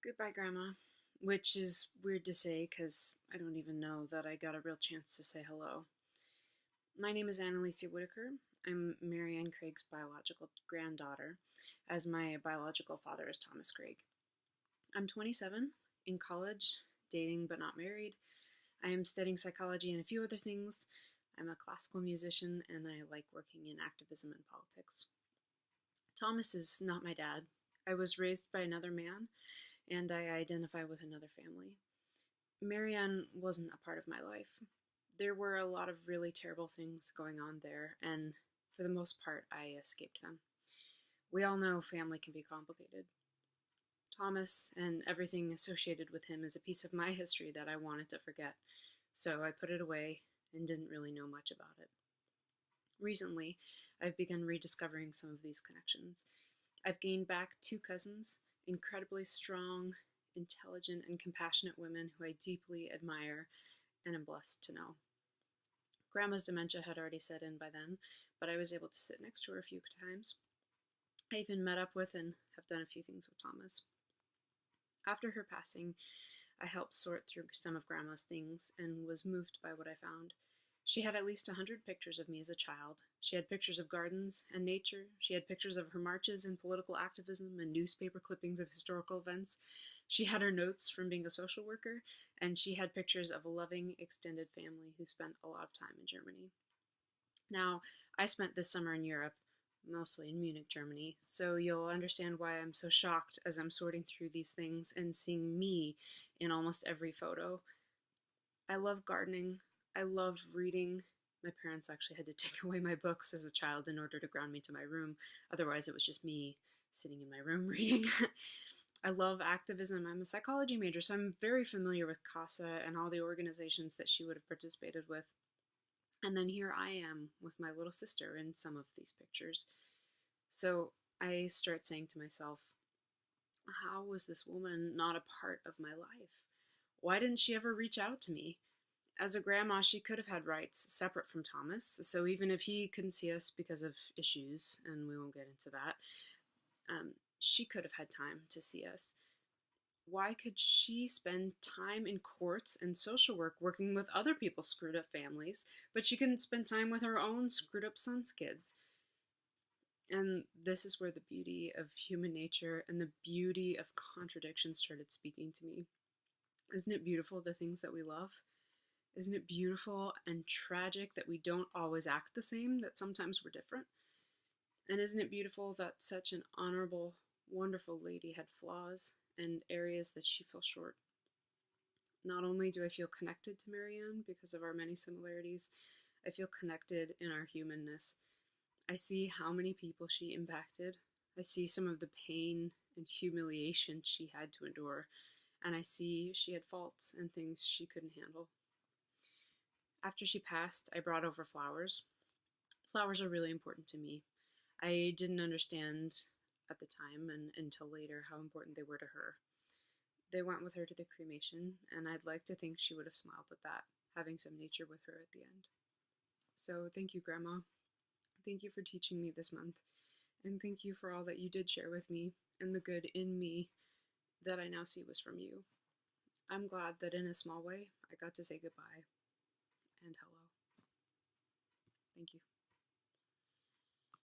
Goodbye, Grandma. Which is weird to say because I don't even know that I got a real chance to say hello. My name is Annalicia Whittaker. I'm MaryAnn Craig's biological granddaughter, as my biological father is Thomas Craig. I'm 27, in college, dating but not married. I am studying psychology and a few other things. I'm a classical musician and I like working in activism and politics. Thomas is not my dad. I was raised by another man and I identify with another family. MaryAnn wasn't a part of my life. There were a lot of really terrible things going on there, and for the most part, I escaped them. We all know family can be complicated. Thomas and everything associated with him is a piece of my history that I wanted to forget, so I put it away and didn't really know much about it. Recently, I've begun rediscovering some of these connections. I've gained back two cousins, incredibly strong, intelligent, and compassionate women who I deeply admire and am blessed to know. Grandma's dementia had already set in by then, but I was able to sit next to her a few times. I even met up with and have done a few things with Thomas. After her passing, I helped sort through some of Grandma's things and was moved by what I found. She had at least 100 pictures of me as a child. She had pictures of gardens and nature. She had pictures of her marches and political activism and newspaper clippings of historical events. She had her notes from being a social worker, and she had pictures of a loving, extended family who spent a lot of time in Germany. Now, I spent this summer in Europe, mostly in Munich, Germany, so you'll understand why I'm so shocked as I'm sorting through these things and seeing me in almost every photo. I love gardening. I loved reading. My parents actually had to take away my books as a child in order to ground me to my room. Otherwise, it was just me sitting in my room reading. I love activism. I'm a psychology major, so I'm very familiar with CASA and all the organizations that she would have participated with. And then here I am with my little sister in some of these pictures. So I start saying to myself, how was this woman not a part of my life? Why didn't she ever reach out to me? As a grandma, she could have had rights separate from Thomas, so even if he couldn't see us because of issues, and we won't get into that, she could have had time to see us. Why could she spend time in courts and social work working with other people's screwed up families, but she couldn't spend time with her own screwed up son's kids? And this is where the beauty of human nature and the beauty of contradiction started speaking to me. Isn't it beautiful, the things that we love? Isn't it beautiful and tragic that we don't always act the same, that sometimes we're different? And isn't it beautiful that such an honorable, wonderful lady had flaws and areas that she fell short? Not only do I feel connected to MaryAnn because of our many similarities, I feel connected in our humanness. I see how many people she impacted. I see some of the pain and humiliation she had to endure, and I see she had faults and things she couldn't handle. After she passed, I brought over flowers. Flowers are really important to me. I didn't understand at the time and until later how important they were to her. They went with her to the cremation, and I'd like to think she would have smiled at that, having some nature with her at the end. So thank you, Grandma. Thank you for teaching me this month, and thank you for all that you did share with me and the good in me that I now see was from you. I'm glad that in a small way I got to say goodbye and hello. Thank you.